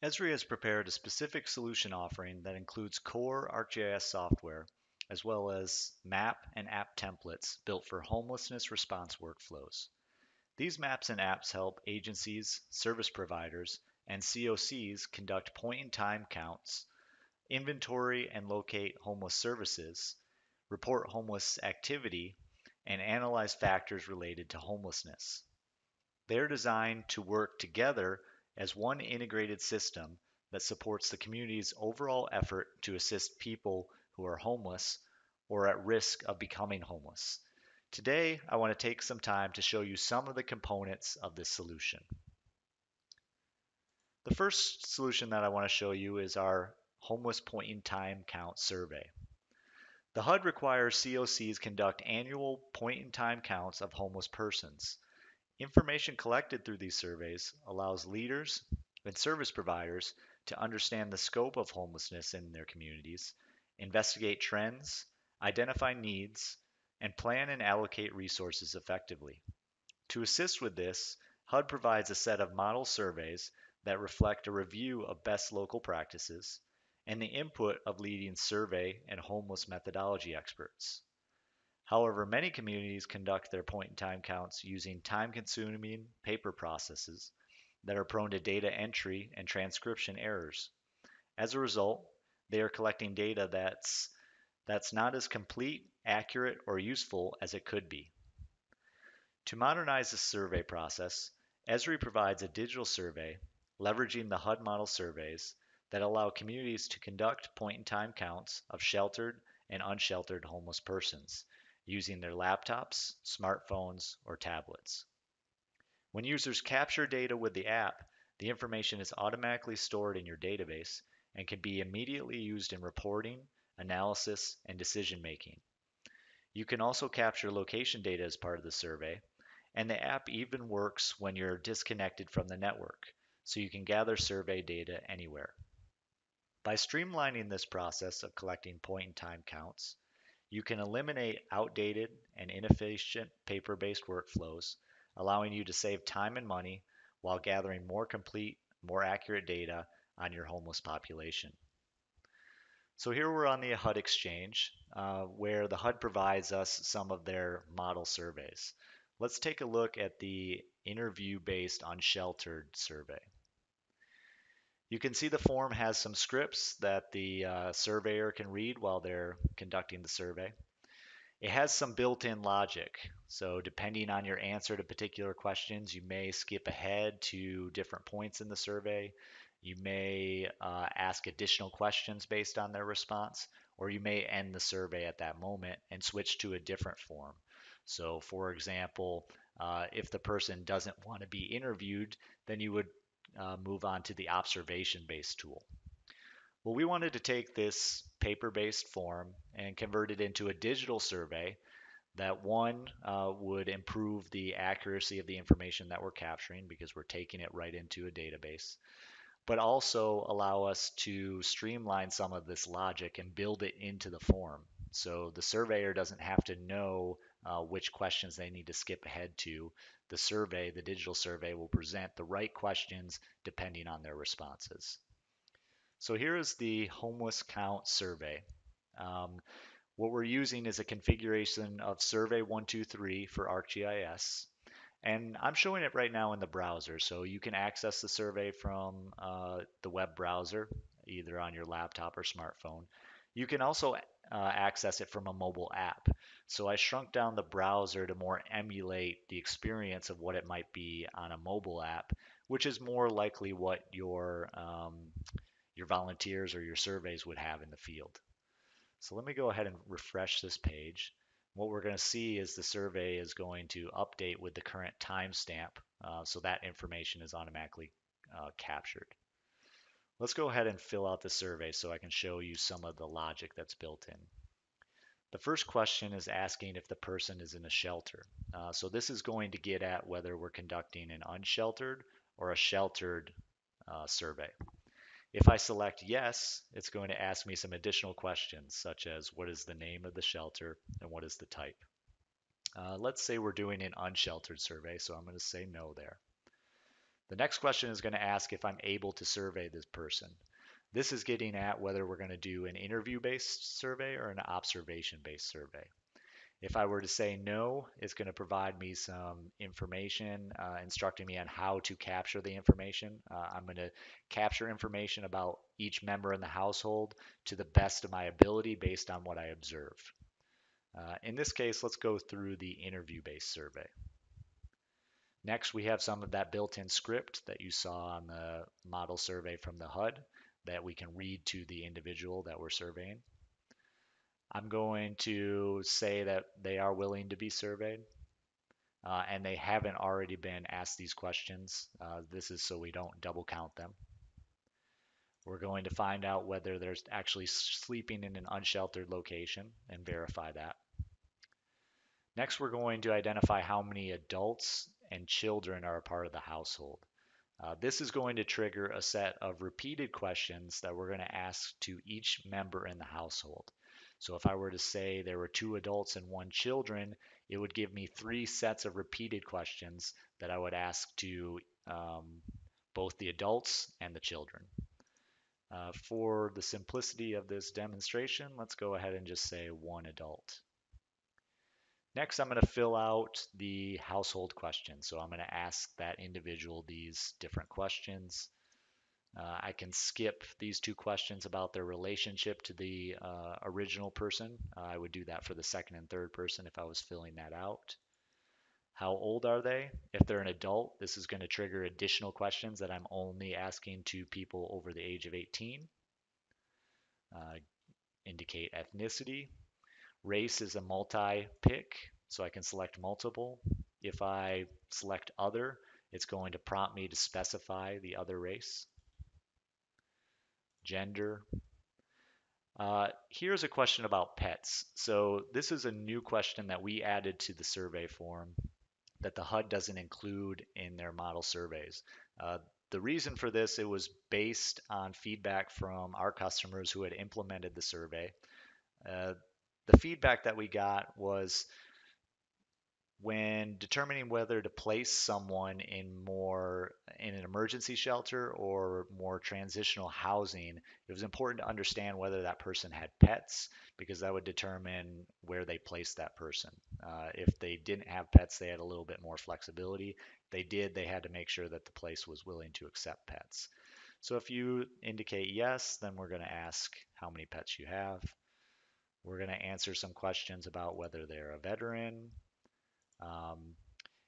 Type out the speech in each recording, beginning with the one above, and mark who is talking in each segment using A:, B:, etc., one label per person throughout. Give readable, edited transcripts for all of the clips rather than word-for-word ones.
A: Esri has prepared a specific solution offering that includes core ArcGIS software, as well as map and app templates built for homelessness response workflows. These maps and apps help agencies, service providers, and COCs conduct point in time counts, inventory and locate homeless services, report homeless activity, and analyze factors related to homelessness. They're designed to work together as one integrated system that supports the community's overall effort to assist people who are homeless or at risk of becoming homeless. Today, I want to take some time to show you some of the components of this solution. The first solution that I want to show you is our homeless point in time count survey. The HUD requires COCs conduct annual point in time counts of homeless persons. Information collected through these surveys allows leaders and service providers to understand the scope of homelessness in their communities, investigate trends, identify needs, and plan and allocate resources effectively. To assist with this, HUD provides a set of model surveys that reflect a review of best local practices and the input of leading survey and homeless methodology experts. However, many communities conduct their point in time counts using time consuming paper processes that are prone to data entry and transcription errors. As a result, they are collecting data that's not as complete, accurate, or useful as it could be. To modernize the survey process, Esri provides a digital survey leveraging the HUD model surveys that allow communities to conduct point in time counts of sheltered and unsheltered homeless persons using their laptops, smartphones, or tablets. When users capture data with the app, the information is automatically stored in your database and can be immediately used in reporting, analysis, and decision making. You can also capture location data as part of the survey, and the app even works when you're disconnected from the network, so you can gather survey data anywhere. By streamlining this process of collecting point in time counts, you can eliminate outdated and inefficient paper based workflows, allowing you to save time and money while gathering more complete, more accurate data on your homeless population. So here we're on the HUD Exchange, where the HUD provides us some of their model surveys. Let's take a look at the interview-based unsheltered survey. You can see the form has some scripts that the surveyor can read while they're conducting the survey. It has some built-in logic. So depending on your answer to particular questions, you may skip ahead to different points in the survey. You may ask additional questions based on their response, or you may end the survey at that moment and switch to a different form. So for example, if the person doesn't want to be interviewed, then you would move on to the observation-based tool. Well, we wanted to take this paper-based form and convert it into a digital survey that one would improve the accuracy of the information that we're capturing because we're taking it right into a database, but also allow us to streamline some of this logic and build it into the form. So the surveyor doesn't have to know which questions they need to skip ahead to. The survey, the digital survey, will present the right questions depending on their responses. So here is the homeless count survey. Um, what we're using is a configuration of survey 123 for ArcGIS. And I'm showing it right now in the browser, so you can access the survey from the web browser, either on your laptop or smartphone. You can also access it from a mobile app. So I shrunk down the browser to more emulate the experience of what it might be on a mobile app, which is more likely what your volunteers or your surveys would have in the field. So let me go ahead and refresh this page. What we're going to see is the survey is going to update with the current timestamp, so that information is automatically captured. Let's go ahead and fill out the survey so I can show you some of the logic that's built in. The first question is asking if the person is in a shelter. So this is going to get at whether we're conducting an unsheltered or a sheltered survey. If I select yes, it's going to ask me some additional questions, such as what is the name of the shelter and what is the type. Let's say we're doing an unsheltered survey, so I'm going to say no there. The next question is going to ask if I'm able to survey this person. This is getting at whether we're going to do an interview-based survey or an observation-based survey. If I were to say no, it's going to provide me some information, instructing me on how to capture the information. I'm going to capture information about each member in the household to the best of my ability based on what I observe. In this case, let's go through the interview-based survey. Next, we have some of that built-in script that you saw on the model survey from the HUD that we can read to the individual that we're surveying. I'm going to say that they are willing to be surveyed, and they haven't already been asked these questions. This is so we don't double count them. We're going to find out whether they're actually sleeping in an unsheltered location and verify that. Next, we're going to identify how many adults and children are a part of the household. This is going to trigger a set of repeated questions that we're going to ask to each member in the household. So if I were to say there were 2 adults and 1 children, it would give me 3 sets of repeated questions that I would ask to both the adults and the children. For the simplicity of this demonstration, let's go ahead and just say 1 adult. Next, I'm going to fill out the household question. So I'm going to ask that individual these different questions. I can skip these 2 questions about their relationship to the original person. I would do that for the second and third person if I was filling that out. How old are they? If they're an adult, this is going to trigger additional questions that I'm only asking to people over the age of 18. Indicate ethnicity. Race is a multi-pick, so I can select multiple. If I select other, it's going to prompt me to specify the other race. Gender. Here's a question about pets. So this is a new question that we added to the survey form that the HUD doesn't include in their model surveys. The reason for this, it was based on feedback from our customers who had implemented the survey. The feedback that we got was when determining whether to place someone in an emergency shelter or more transitional housing, it was important to understand whether that person had pets because that would determine where they placed that person. If they didn't have pets, they had a little bit more flexibility. If they did, they had to make sure that the place was willing to accept pets. So if you indicate yes, then we're going to ask how many pets you have. We're going to answer some questions about whether they're a veteran.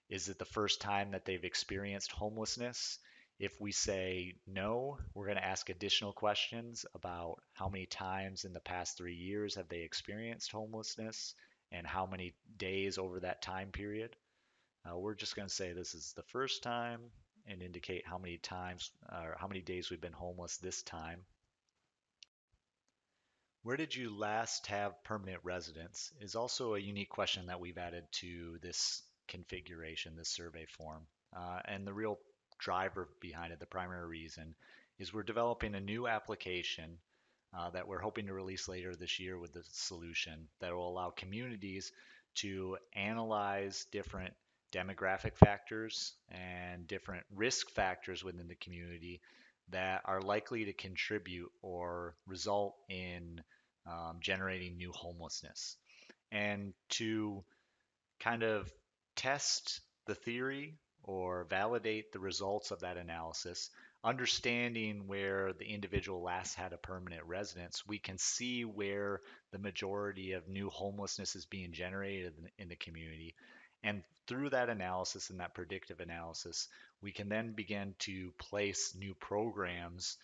A: Is it the first time that they've experienced homelessness? If we say no, we're going to ask additional questions about how many times in the past 3 years have they experienced homelessness and how many days over that time period. We're just going to say this is the first time and indicate how many times or how many days we've been homeless this time. Where did you last have permanent residence is also a unique question that we've added to this configuration, this survey form. And the real driver behind it, the primary reason, is we're developing a new application that we're hoping to release later this year with the solution that will allow communities to analyze different demographic factors and different risk factors within the community that are likely to contribute or result in generating new homelessness. And to kind of test the theory or validate the results of that analysis, understanding where the individual last had a permanent residence, we can see where the majority of new homelessness is being generated in the community. And through that analysis and that predictive analysis, we can then begin to place new programs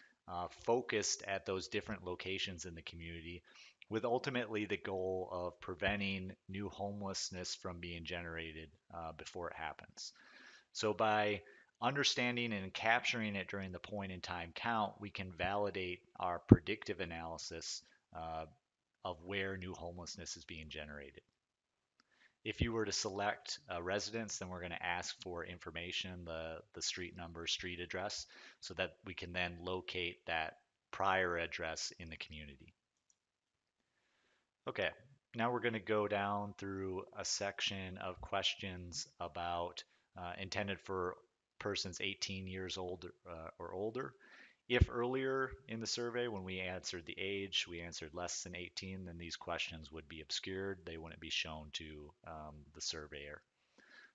A: focused at those different locations in the community with ultimately the goal of preventing new homelessness from being generated before it happens. So by understanding and capturing it during the point in time count, we can validate our predictive analysis of where new homelessness is being generated. If you were to select a residence, then we're going to ask for information, the street number, street address, so that we can then locate that prior address in the community. Okay, now we're going to go down through a section of questions about intended for person's 18 years old or older. If earlier in the survey, when we answered the age, we answered less than 18, then these questions would be obscured. They wouldn't be shown to the surveyor.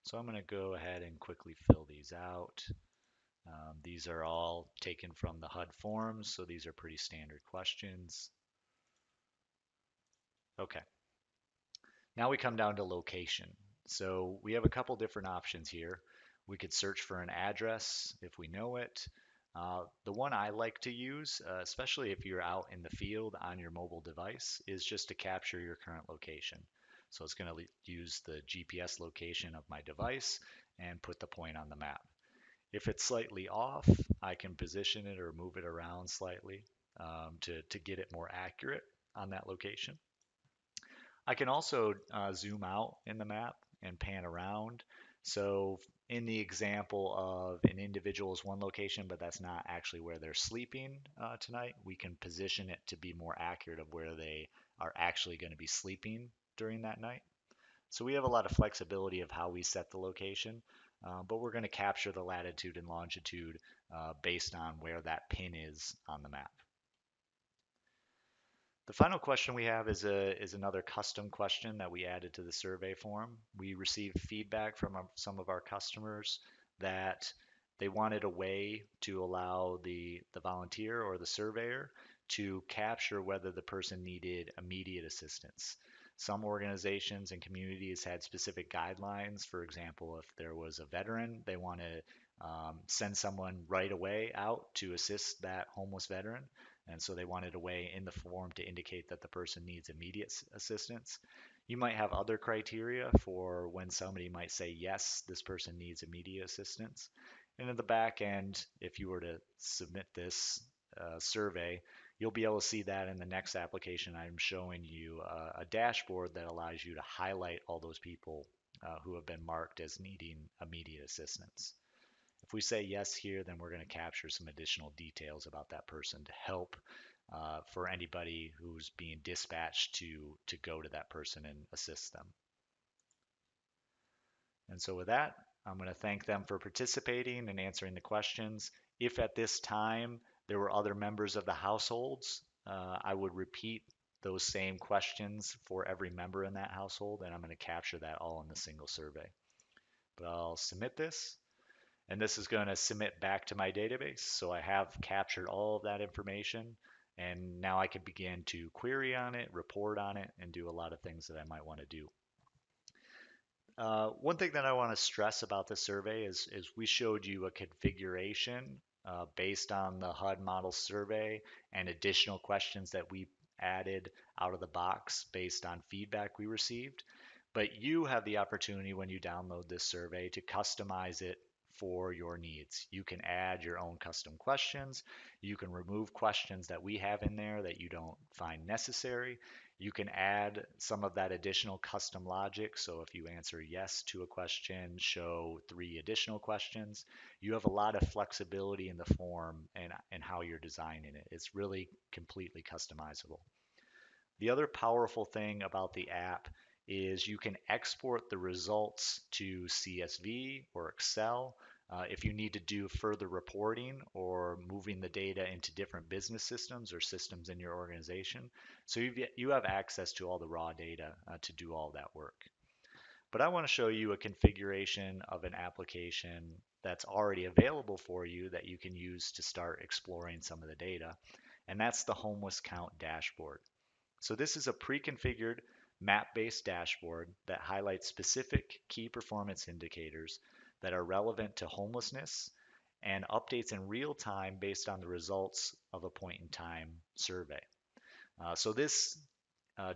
A: So I'm going to go ahead and quickly fill these out. These are all taken from the HUD forms, so these are pretty standard questions. Okay, now we come down to location. So we have a couple different options here. We could search for an address if we know it. The one I like to use, especially if you're out in the field on your mobile device, is just to capture your current location. So it's going to use the GPS location of my device and put the point on the map. If it's slightly off, I can position it or move it around slightly to get it more accurate on that location. I can also zoom out in the map and pan around. So in the example of an individual is one location, but that's not actually where they're sleeping tonight, we can position it to be more accurate of where they are actually going to be sleeping during that night. So we have a lot of flexibility of how we set the location, but we're going to capture the latitude and longitude based on where that pin is on the map. The final question we have is another custom question that we added to the survey form. We received feedback from some of our customers that they wanted a way to allow the volunteer or the surveyor to capture whether the person needed immediate assistance. Some organizations and communities had specific guidelines. For example, if there was a veteran, they want to send someone right away out to assist that homeless veteran. And so they wanted a way in the form to indicate that the person needs immediate assistance. You might have other criteria for when somebody might say, yes, this person needs immediate assistance. And in the back end, if you were to submit this survey, you'll be able to see that in the next application. I'm showing you a dashboard that allows you to highlight all those people who have been marked as needing immediate assistance. If we say yes here, then we're going to capture some additional details about that person to help for anybody who's being dispatched to go to that person and assist them. And so with that, I'm going to thank them for participating and answering the questions. If at this time there were other members of the households, I would repeat those same questions for every member in that household, and I'm going to capture that all in the single survey. But I'll submit this. And this is going to submit back to my database. So I have captured all of that information. And now I can begin to query on it, report on it, and do a lot of things that I might want to do. One thing that I want to stress about this survey is we showed you a configuration based on the HUD model survey and additional questions that we added out of the box based on feedback we received. But you have the opportunity when you download this survey to customize it for your needs. You can add your own custom questions. You can remove questions that we have in there that you don't find necessary. You can add some of that additional custom logic. So if you answer yes to a question, show 3 additional questions. You have a lot of flexibility in the form and how you're designing it. It's really completely customizable. The other powerful thing about the app is you can export the results to CSV or Excel if you need to do further reporting or moving the data into different business systems or systems in your organization. So you have access to all the raw data to do all that work. But I want to show you a configuration of an application that's already available for you that you can use to start exploring some of the data. And that's the homeless count dashboard. So this is a pre-configured map-based dashboard that highlights specific key performance indicators that are relevant to homelessness and updates in real time based on the results of a point-in-time survey. So this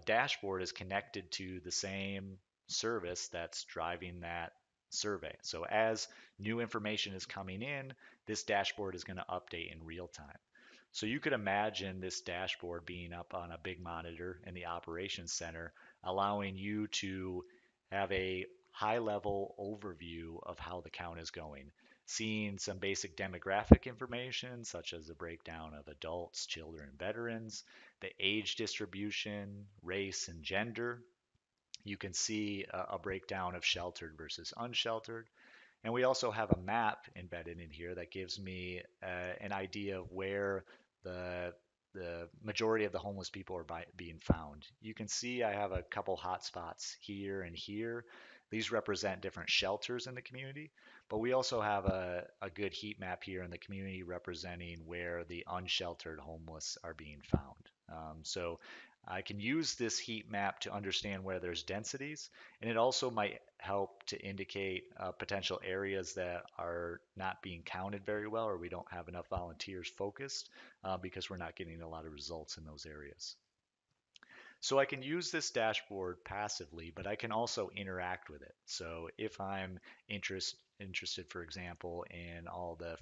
A: dashboard is connected to the same service that's driving that survey. So as new information is coming in, this dashboard is going to update in real time. So you could imagine this dashboard being up on a big monitor in the operations center, allowing you to have a high level overview of how the count is going, seeing some basic demographic information such as the breakdown of adults, children, and veterans, the age distribution, race, and gender. You can see a breakdown of sheltered versus unsheltered. And we also have a map embedded in here that gives me an idea of where the the majority of the homeless people are being found. You can see I have a couple hot spots here and here. These represent different shelters in the community, but we also have a good heat map here in the community representing where the unsheltered homeless are being found. So I can use this heat map to understand where there's densities, and it also might help to indicate potential areas that are not being counted very well, or we don't have enough volunteers focused because we're not getting a lot of results in those areas. So I can use this dashboard passively, but I can also interact with it. So if I'm interested, for example, in all the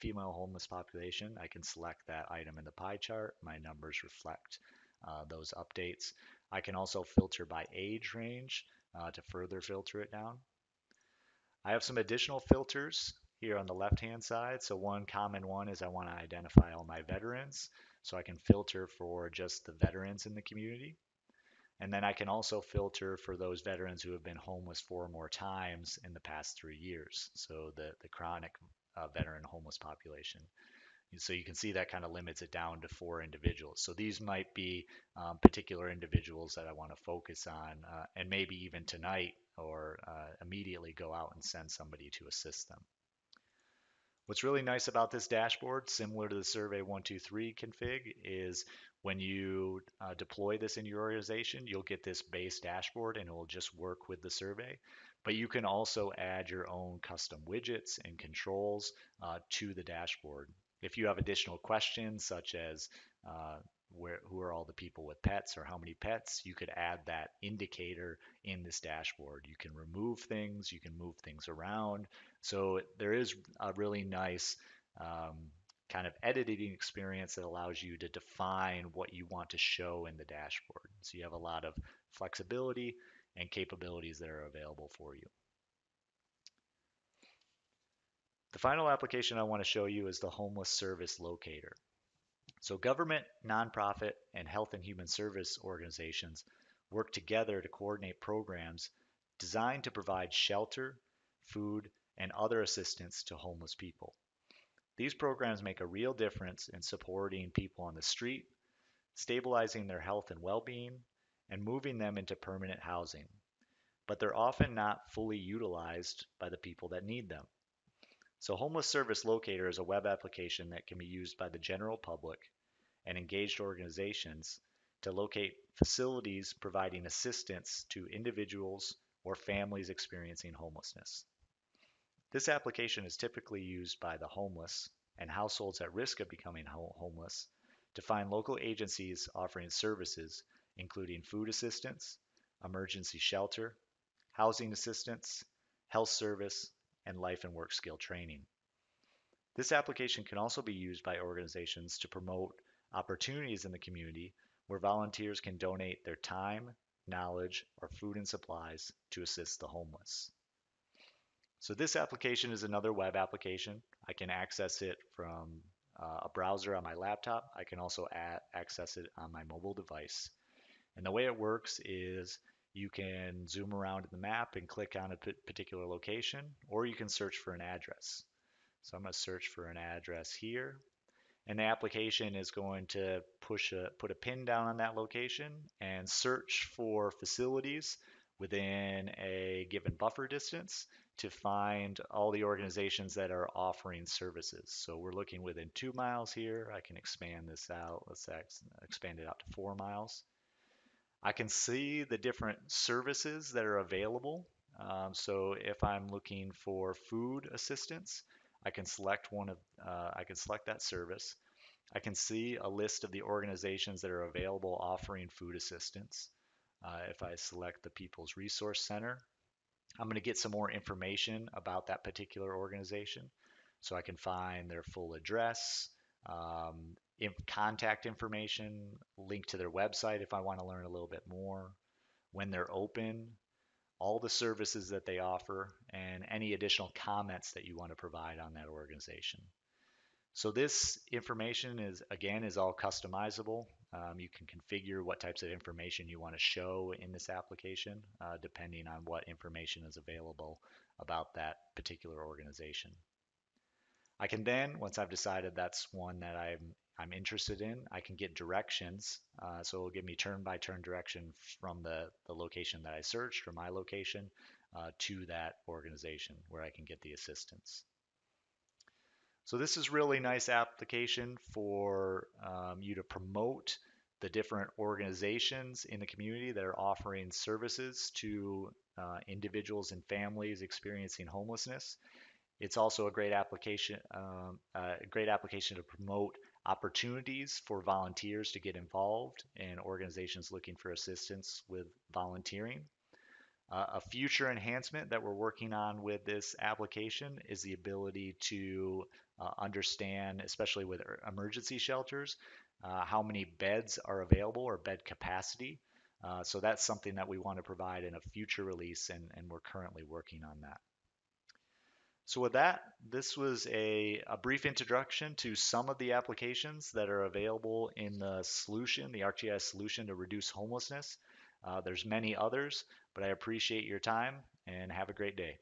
A: female homeless population, I can select that item in the pie chart. My numbers reflect those updates. I can also filter by age range to further filter it down. I have some additional filters here on the left-hand side. So one common one is I want to identify all my veterans. So I can filter for just the veterans in the community. And then I can also filter for those veterans who have been homeless 4 or more times in the past 3 years. So the chronic veteran homeless population. So you can see that kind of limits it down to 4 individuals. So these might be particular individuals that I want to focus on, and maybe even tonight or immediately go out and send somebody to assist them. What's really nice about this dashboard, similar to the Survey 123 config, is when you deploy this in your organization, you'll get this base dashboard and it will just work with the survey. But you can also add your own custom widgets and controls to the dashboard. If you have additional questions, such as who are all the people with pets or how many pets, you could add that indicator in this dashboard. You can remove things, you can move things around. So there is a really nice kind of editing experience that allows you to define what you want to show in the dashboard. So you have a lot of flexibility and capabilities that are available for you. The final application I want to show you is the Homeless Service Locator. So government, nonprofit, and health and human service organizations work together to coordinate programs designed to provide shelter, food, and other assistance to homeless people. These programs make a real difference in supporting people on the street, stabilizing their health and well-being, and moving them into permanent housing. But they're often not fully utilized by the people that need them. So Homeless Service Locator is a web application that can be used by the general public and engaged organizations to locate facilities providing assistance to individuals or families experiencing homelessness. This application is typically used by the homeless and households at risk of becoming homeless to find local agencies offering services including food assistance, emergency shelter, housing assistance, health service, and life and work skill training. This application can also be used by organizations to promote opportunities in the community where volunteers can donate their time, knowledge, or food and supplies to assist the homeless. So this application is another web application. I can access it from a browser on my laptop. I can also access it on my mobile device. And the way it works is you can zoom around in the map and click on a particular location, or you can search for an address. So I'm going to search for an address here. And the application is going to put a pin down on that location and search for facilities within a given buffer distance to find all the organizations that are offering services. So we're looking within 2 miles here. I can expand this out. Let's expand it out to 4 miles. I can see the different services that are available. So if I'm looking for food assistance, I can select I can select that service. I can see a list of the organizations that are available offering food assistance. If I select the People's Resource Center, I'm going to get some more information about that particular organization. So I can find their full address, contact information, link to their website if I want to learn a little bit more, when they're open, all the services that they offer, and any additional comments that you want to provide on that organization. So this information is all customizable. You can configure what types of information you want to show in this application, depending on what information is available about that particular organization. I can then, once I've decided that's one that I'm interested in, I can get directions. So it'll give me turn-by-turn direction from the location that I searched, from my location, to that organization where I can get the assistance. So this is really nice application for you to promote the different organizations in the community that are offering services to individuals and families experiencing homelessness. It's also a great application to promote opportunities for volunteers to get involved and organizations looking for assistance with volunteering. A future enhancement that we're working on with this application is the ability to understand, especially with emergency shelters, how many beds are available or bed capacity. So that's something that we want to provide in a future release, and we're currently working on that. So with that, this was a brief introduction to some of the applications that are available in the solution, the ArcGIS solution to reduce homelessness. There's many others, but I appreciate your time and have a great day.